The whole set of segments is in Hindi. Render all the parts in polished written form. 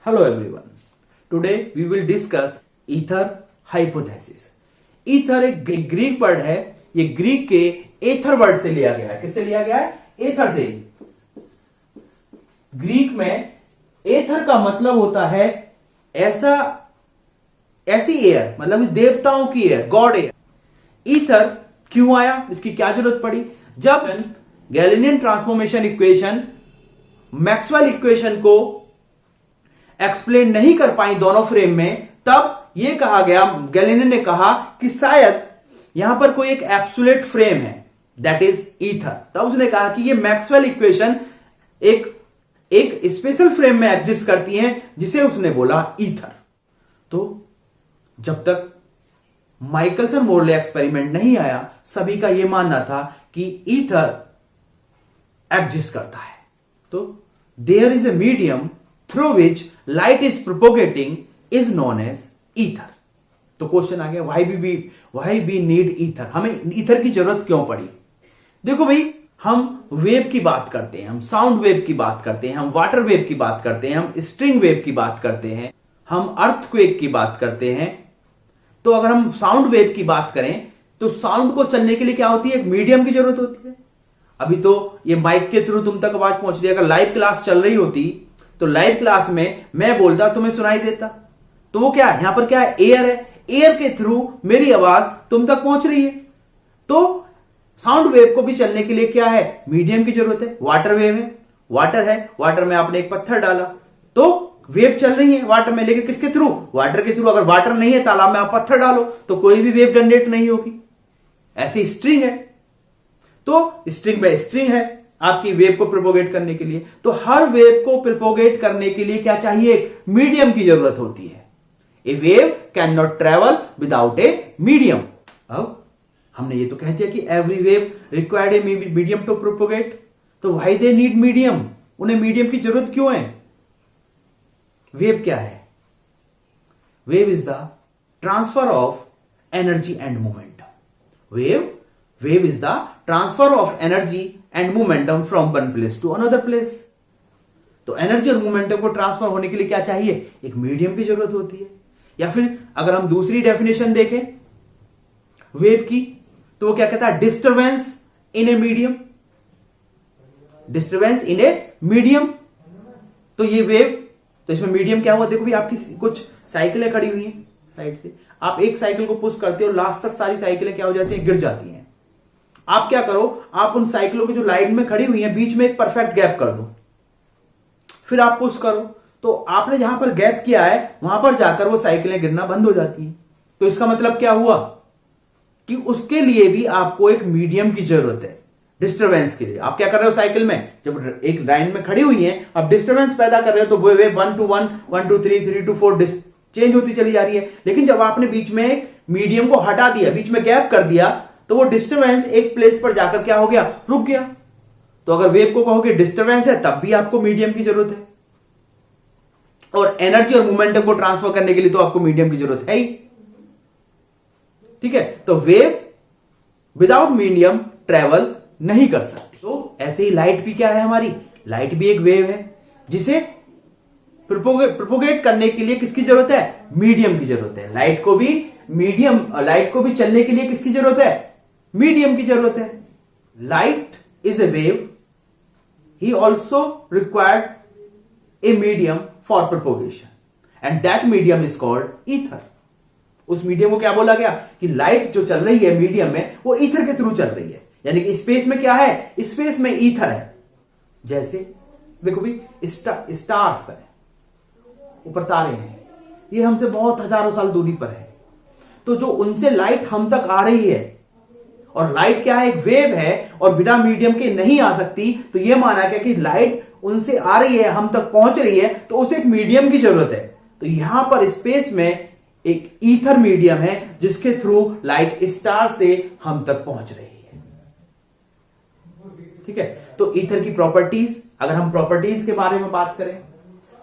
Hello everyone. Today we will discuss ether hypothesis. Ether एक ग्रीक वर्ड है. ये ग्रीक के एथर वर्ड से लिया गया है. किससे लिया गया है? एथर से. ग्रीक में एथर का मतलब होता है ऐसी एयर, मतलब देवताओं की एयर, गॉड एयर. ईथर क्यों आया, इसकी क्या जरूरत पड़ी? जब Galilean transformation equation Maxwell equation को एक्सप्लेन नहीं कर पाई दोनों फ्रेम में, तब यह कहा गया, गैलीलियन ने कहा कि शायद यहां पर कोई एक एब्सोल्यूट फ्रेम है, दैट इज ईथर. तब उसने कहा कि यह मैक्सवेल इक्वेशन एक स्पेशल फ्रेम में एग्जिस्ट करती है, जिसे उसने बोला ईथर. तो जब तक माइकलसन मोरले एक्सपेरिमेंट नहीं आया, सभी का यह मानना था कि ईथर एग्जिस्ट करता है. तो there is a medium through which light is propagating is known as ether. तो क्वेश्चन आ गया, व्हाई वी नीड ईथर. हमें ईथर की जरूरत क्यों पड़ी? देखो भाई, हम वेव की बात करते हैं, हम साउंड वेव की बात करते हैं, हम वाटर वेव की बात करते हैं, हम स्ट्रिंग वेव की बात करते हैं, हम अर्थक्वेक की बात करते हैं. तो अगर हम साउंड वेव की बात करें तो साउंड को चलने के लिए क्या होती है? एक मीडियम की जरूरत होती है. अभी तो ये माइक के थ्रू तुम तक आवाज पहुंच रही है. अगर लाइव क्लास चल रही होती तो लाइव क्लास में मैं बोलता, तुम्हें सुनाई देता. तो वो क्या है? यहां पर क्या है? एयर है. एयर के थ्रू मेरी आवाज तुम तक पहुंच रही है. तो साउंड वेव को भी चलने के लिए क्या है? मीडियम की जरूरत है. वाटर वेव है, वाटर है, वाटर में आपने एक पत्थर डाला तो वेव चल रही है वाटर में, लेकिन किसके थ्रू? वाटर के थ्रू. अगर वाटर नहीं है, तालाब में आप पत्थर डालो तो कोई भी वेव जनरेट नहीं होगी. ऐसी स्ट्रिंग है, तो स्ट्रिंग बाय स्ट्रिंग है आपकी वेव को प्रोपोगेट करने के लिए. तो हर वेव को प्रोपोगेट करने के लिए क्या चाहिए? मीडियम की जरूरत होती है. A wave can not travel without a medium. अब हमने ये तो कह दिया कि every wave required a medium to propagate. तो व्हाई दे नीड मीडियम? उन्हें मीडियम की जरूरत क्यों है? वेव क्या है? Wave is the transfer of energy and momentum. Wave is the transfer of energy and momentum from one place to another place. तो एनर्जी और मोमेंटम को ट्रांसफर होने के लिए क्या चाहिए? एक मीडियम की जरूरत होती है. या फिर अगर हम दूसरी डेफिनेशन देखें वेव की, तो वो क्या कहता है? Disturbance in a medium. Disturbance in a medium. तो ये वेव, तो इसमें मीडियम क्या हुआ? देखो भी, आपकी कुछ साइकिलें खड़ी हुई हैं साइड से, आप एक साइकिल को पुश करते हो, लास्ट तक सारी साइकिलें क्या हो जाती हैं? गिर जाती हैं. आप क्या करो, आप उन साइकिलों की जो लाइन में खड़ी हुई हैं, बीच में एक परफेक्ट गैप कर दो, फिर आप पुश करो, तो आपने जहां पर गैप किया है वहां पर जाकर वो साइकिलें गिरना बंद हो जाती हैं. तो इसका मतलब क्या हुआ? कि उसके लिए भी आपको एक मीडियम की जरूरत है. डिस्टरबेंस के लिए आप क्या कर रहे हो? साइकिल में जब एक लाइन में खड़ी हुई है, अब डिस्टरबेंस पैदा कर रहे हो, तो वो wave 1 to 1, 1 to 3, 3 to 4 change होती चली जा रही है. लेकिन जब आपने बीच में मीडियम को हटा दिया, बीच में गैप कर दिया, तो वो डिस्टरबेंस एक प्लेस पर जाकर क्या हो गया? रुक गया. तो अगर वेव को कहोगे डिस्टरबेंस है, तब भी आपको मीडियम की जरूरत है. और एनर्जी और मोमेंटम को ट्रांसफर करने के लिए तो आपको मीडियम की जरूरत है ही. ठीक है. तो वेव विदाउट मीडियम ट्रेवल नहीं कर सकती. तो ऐसे ही लाइट भी क्या है हमारी? लाइट भी एक वेव है, जिसे प्रोपोगेट करने के लिए किसकी जरूरत है? मीडियम की जरूरत है. लाइट को भी चलने के लिए किसकी जरूरत है? मीडियम की जरूरत है. Light is a wave, he also required a medium for propagation, and that medium is called ether. उस मीडियम को क्या बोला गया? कि लाइट जो चल रही है मीडियम में, वो ईथर के थ्रू चल रही है. यानी कि स्पेस में क्या है? स्पेस में ईथर है. जैसे देखो भी, स्टार्स है, ऊपर तारे हैं, ये हमसे बहुत हजारों साल दूरी पर है. तो जो उनसे लाइट हम तक आ रही है, और लाइट क्या है? एक वेव है, और बिना मीडियम के नहीं आ सकती. तो यह माना गया कि लाइट उनसे आ रही है, हम तक पहुंच रही है, तो उसे एक मीडियम की जरूरत है. तो यहां पर स्पेस में एक ईथर मीडियम है, जिसके थ्रू लाइट स्टार से हम तक पहुंच रही है. ठीक है. तो ईथर की प्रॉपर्टीज, अगर हम प्रॉपर्टीज के बारे में बात करें,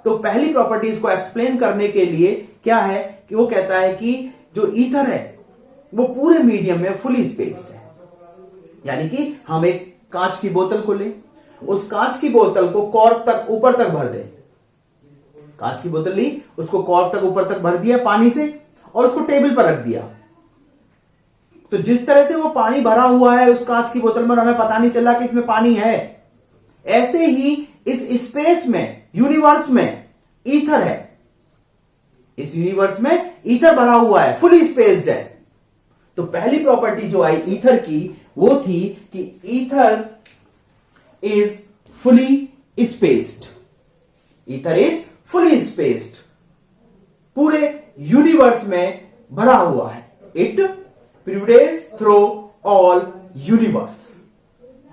तो पहली प्रॉपर्टीज को एक्सप्लेन करने के लिए क्या है कि वो कहता है कि जो ईथर है वो पूरे मीडियम में फुली स्पेस्ड है. यानी कि हम एक कांच की बोतल को लें, उस कांच की बोतल को कॉर्क तक, ऊपर तक भर दें, कांच की बोतल ली, उसको कॉर्क तक ऊपर तक भर दिया पानी से और उसको टेबल पर रख दिया। तो जिस तरह से वो पानी भरा हुआ है उस कांच की बोतल में, हमें पता नहीं चला कि इसमें पानी है, ऐसे ही इस स्पेस में, यूनिवर्स में ईथर है। इस यूनिवर्स में ईथर भरा हुआ है, फुली स्पेस्ड है। तो पहली प्रॉपर्टी जो आई ईथर की वो थी कि ether is fully spaced. Ether is fully spaced, पूरे यूनिवर्स में भरा हुआ है। It prevails through all universe,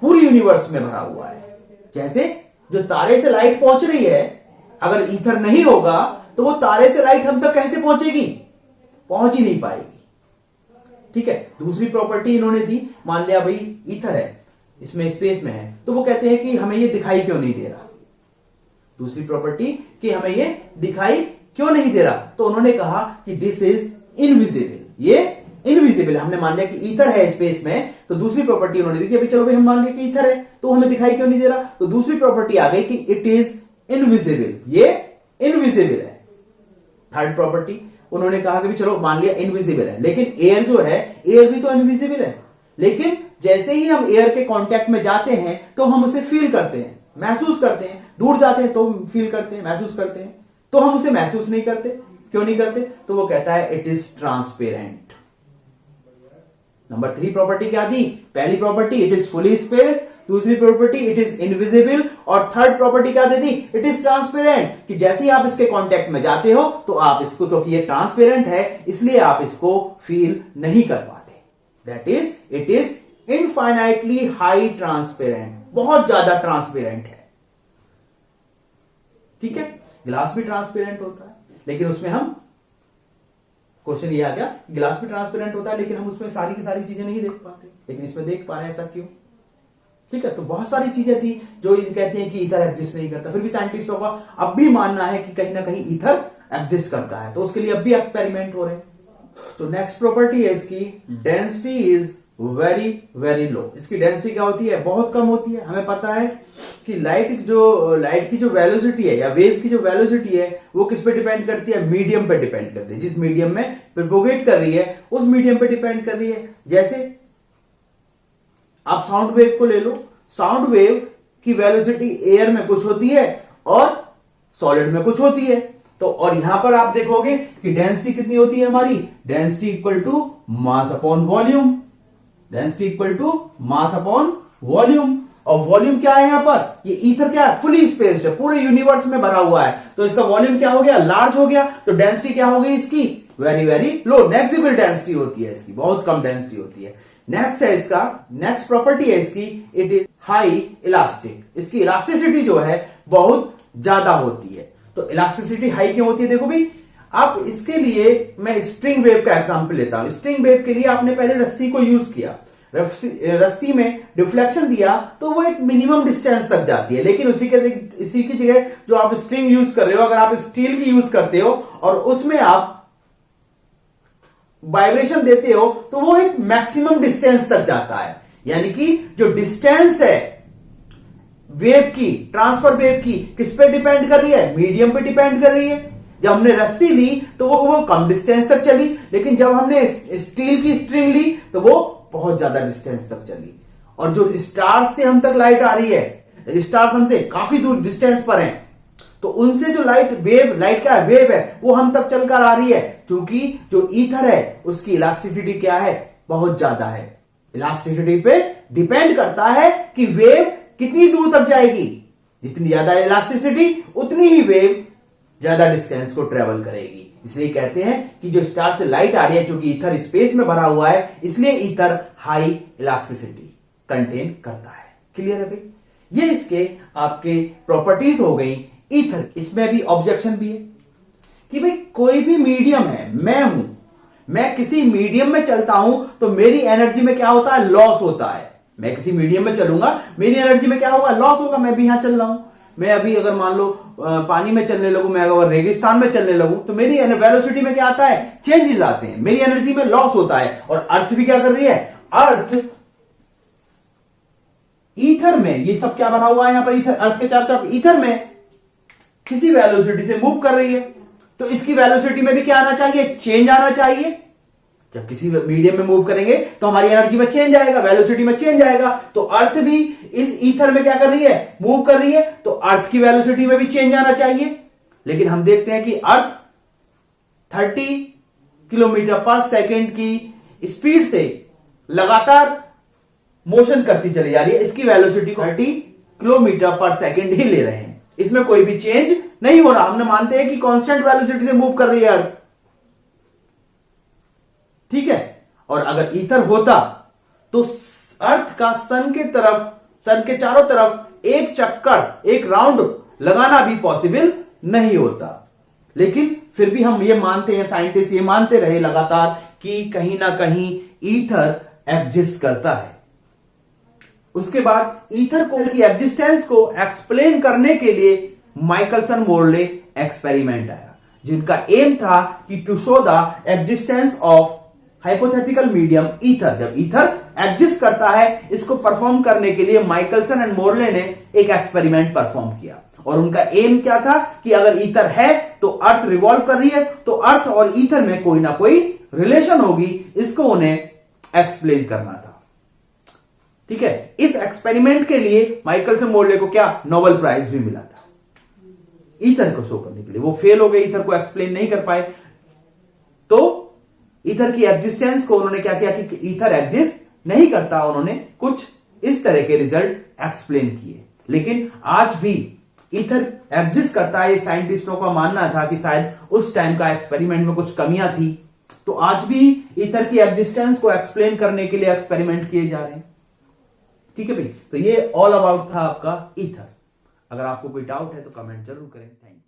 पूरी यूनिवर्स में भरा हुआ है। जैसे जो तारे से लाइट पहुंच रही है, अगर ईथर नहीं होगा तो वो तारे से लाइट हम तक कैसे पहुंचेगी? पहुंच ही नहीं पाएगी। ठीक है। दूसरी प्रॉपर्टी इन्होंने दी, मान लिया भाई ईथर है, इसमें स्पेस में है, तो वो कहते हैं कि हमें ये दिखाई क्यों नहीं दे रहा। दूसरी प्रॉपर्टी कि हमें ये दिखाई क्यों नहीं दे रहा, तो उन्होंने कहा कि दिस इज इनविजिबल। ये इनविजिबल है। हमने मान लिया कि ईथर है स्पेस में, तो दूसरी प्रॉपर्टी उन्होंने दी कि अभी चलो भाई हम मान लिया कि ईथर है तो हमें दिखाई क्यों नहीं दे रहा, तो दूसरी प्रॉपर्टी आ गई कि इट इज इनविजिबल, ये इनविजिबल है। थर्ड प्रॉपर्टी उन्होंने कहा कि चलो मान लिया इनविजिबल है, लेकिन एयर जो है, एयर भी तो इनविजिबल है, लेकिन जैसे ही हम एयर के कांटेक्ट में जाते हैं तो हम उसे फील करते हैं, महसूस करते हैं। दूर जाते हैं तो फील करते हैं, महसूस करते हैं, तो हम उसे महसूस नहीं करते। क्यों नहीं करते? तो वो कहता है it is transparent. Number 3 property क्या दी? पहली property it is fully space, दूसरी प्रॉपर्टी इट इज इनविजिबल, और थर्ड प्रॉपर्टी क्या दे दी? इट इज ट्रांसपेरेंट, कि जैसे ही आप इसके कांटेक्ट में जाते हो तो आप इसको, क्योंकि ये ट्रांसपेरेंट है इसलिए आप इसको फील नहीं कर पाते। That is it is infinitely high transparent, बहुत ज्यादा ट्रांसपेरेंट है। ठीक है। गिलास भी ट्रांसपेरेंट होता है, लेकिन उसमें हम, क्वेश्चन ये आ गया, गिलास भी ट्रांसपेरेंट होता है लेकिन हम उसमें सारी की सारी चीजें नहीं देख पाते, लेकिन इसमें देख पा रहे हैं। ऐसा क्यों? ठीक है। तो बहुत सारी चीजें थी जो कहते हैं कि ईथर एग्जिस्ट नहीं करता, फिर भी साइंटिस्टों का अब भी मानना है कि कहीं ना कहीं ईथर एग्जिस्ट करता है, तो उसके लिए अब भी एक्सपेरिमेंट हो रहे हैं। तो नेक्स्ट प्रॉपर्टी है इसकी, density is very very low. इसकी डेंसिटी क्या होती है? बहुत कम होती है। हमें पता है कि लाइट की जो वेलोसिटी है या वेव की जो वेलोसिटी है वो किस पे डिपेंड करती है? मीडियम पे डिपेंड करती है। जिस मीडियम में प्रोपोगेट कर रही है उस मीडियम पे डिपेंड कर रही है। जैसे आप साउंड वेव को ले लो, साउंड वेव की वेलोसिटी एयर में कुछ होती है और सॉलिड में कुछ होती है। तो और यहां पर आप देखोगे कि डेंसिटी कितनी होती है हमारी? Density equal to mass upon volume. Density equal to mass upon volume. और वॉल्यूम क्या है यहां पर? ये ईथर क्या है? फुली स्पेस्ड है, पूरे यूनिवर्स में भरा हुआ है, तो इसका वॉल्यूम क्या हो गया? लार्ज हो गया। तो डेंसिटी क्या हो गई इसकी? Very very low, negligible density होती है इसकी, बहुत कम डेंसिटी होती है। नेक्स्ट है इसका, नेक्स्ट प्रॉपर्टी है इसकी, इट इज हाई इलास्टिक। इसकी इलास्टिसिटी जो है बहुत ज्यादा होती है। तो इलास्टिसिटी हाई क्यों होती है? देखो भाई, आप इसके लिए मैं स्ट्रिंग वेव का एग्जांपल लेता हूं। स्ट्रिंग वेव के लिए आपने पहले रस्सी को यूज किया, रस्सी में डिफ्लेक्शन दिया तो वो एक मिनिमम डिस्टेंस तक जाती है, लेकिन इसी की जगह जो आप स्ट्रिंग यूज कर रहे हो, अगर आप स्टील की यूज करते हो और उसमें आप वाइब्रेशन देते हो तो वो एक मैक्सिमम डिस्टेंस तक जाता है। यानी कि जो डिस्टेंस है वेव की, ट्रांसफर वेव की, किस पे डिपेंड कर रही है? मीडियम पे डिपेंड कर रही है। जब हमने रस्सी ली तो वो कम डिस्टेंस तक चली, लेकिन जब हमने स्टील की स्ट्रिंग ली तो वो बहुत ज्यादा डिस्टेंस तक चली। और जो स्टार्स से हम तक लाइट आ रही है, स्टार्स हमसे काफी दूर डिस्टेंस पर हैं, तो उनसे जो लाइट का वेव है वो हम तक चलकर आ रही है, क्योंकि जो ईथर है उसकी इलास्टिसिटी क्या है? बहुत ज्यादा है। इलास्टिसिटी पे डिपेंड करता है कि वेव कितनी दूर तक जाएगी। जितनी ज्यादा इलास्टिसिटी उतनी ही वेव ज्यादा डिस्टेंस को ट्रेवल करेगी। इसलिए कहते हैं कि जो स्टार से लाइट आ रही है, क्योंकि ईथर स्पेस में भरा हुआ है, इसलिए ईथर हाई इलास्टिसिटी कंटेन करता है। क्लियर है भाई? ये इसके आपके प्रॉपर्टीज हो गई ईथर। इसमें भी ऑब्जेक्शन भी है कि भाई कोई भी मीडियम है, मैं किसी मीडियम में चलता हूं तो मेरी एनर्जी में क्या होता है? लॉस होता है। मैं किसी मीडियम में चलूंगा, मेरी एनर्जी में क्या होगा? लॉस होगा। मैं भी यहां चल रहा हूं, मैं अभी अगर मान लो पानी में चलने लगूं, मैं अगर रेगिस्तान में चलने लगूं तो मेरी वेलोसिटी में क्या आता है? चेंजेस आते हैं, मेरी एनर्जी में लॉस होता है। और अर्थ भी क्या कर रही है? अर्थ ईथर में, ये सब क्या बना हुआ है यहां पर? ईथर, अर्थ के चारों तरफ ईथर में किसी वेलोसिटी से मूव कर रही है, तो इसकी वेलोसिटी में भी क्या आना चाहिए, चेंज आना चाहिए। जब किसी मीडियम में मूव करेंगे तो हमारी एनर्जी में चेंज आएगा, वेलोसिटी में चेंज आएगा। तो अर्थ भी इस ईथर में क्या कर रही है, मूव कर रही है, तो अर्थ की वेलोसिटी में भी चेंज आना चाहिए। लेकिन हम देखते हैं कि अर्थ 30 किलोमीटर पर सेकेंड की स्पीड से लगातार मोशन करती चली जा रही है। इसकी वेलोसिटी को 30 किलोमीटर पर सेकेंड ही ले रहे हैं, इसमें कोई भी चेंज नहीं हो रहा। हमने मानते हैं कि कांस्टेंट वेलोसिटी से मूव कर रही है अर्थ, ठीक है। और अगर ईथर होता तो अर्थ का सन के चारों तरफ एक चक्कर, एक राउंड लगाना भी पॉसिबल नहीं होता। लेकिन फिर भी हम ये मानते हैं, साइंटिस्ट ये मानते रहे लगातार कि कहीं ना कहीं ईथर एग्जिस्ट करता है। उसके बाद ईथर की एग्जिस्टेंस को एक्सप्लेन करने के लिए माइकलसन मोर्ले एक्सपेरिमेंट आया, जिनका एम था कि to show the existence of hypothetical medium ether. जब ईथर एग्जिस्ट करता है, इसको परफॉर्म करने के लिए माइकलसन एंड मोर्ले ने एक एक्सपेरिमेंट परफॉर्म किया। और उनका एम क्या था कि अगर ईथर है तो अर्थ रिवॉल्व कर रही है, तो अर्थ और ईथर में कोई ना कोई रिलेशन होगी, इसको उन्हें एक्सप्लेन करना था, ठीक है। इस एक्सपेरिमेंट के लिए माइकलसन मोर्ले को क्या नोबेल प्राइज भी मिला था, ईथर को शो करने के लिए। वो फेल हो गए, ईथर को एक्सप्लेन नहीं कर पाए। तो ईथर की एग्जिस्टेंस को उन्होंने क्या किया कि ईथर एग्जिस्ट नहीं करता, उन्होंने कुछ इस तरह के रिजल्ट एक्सप्लेन किए। लेकिन आज भी ईथर एग्जिस्ट करता है, साइंटिस्टों का मानना था कि शायद उस टाइम का एक्सपेरिमेंट में कुछ कमियां थी। तो आज भी ईथर की एग्जिस्टेंस को एक्सप्लेन करने के लिए एक्सपेरिमेंट किए जा रहे हैं, ठीक है भाई। तो ये ऑल अबाउट था आपका ईथर। अगर आपको कोई डाउट है तो कमेंट जरूर करें। Thank you.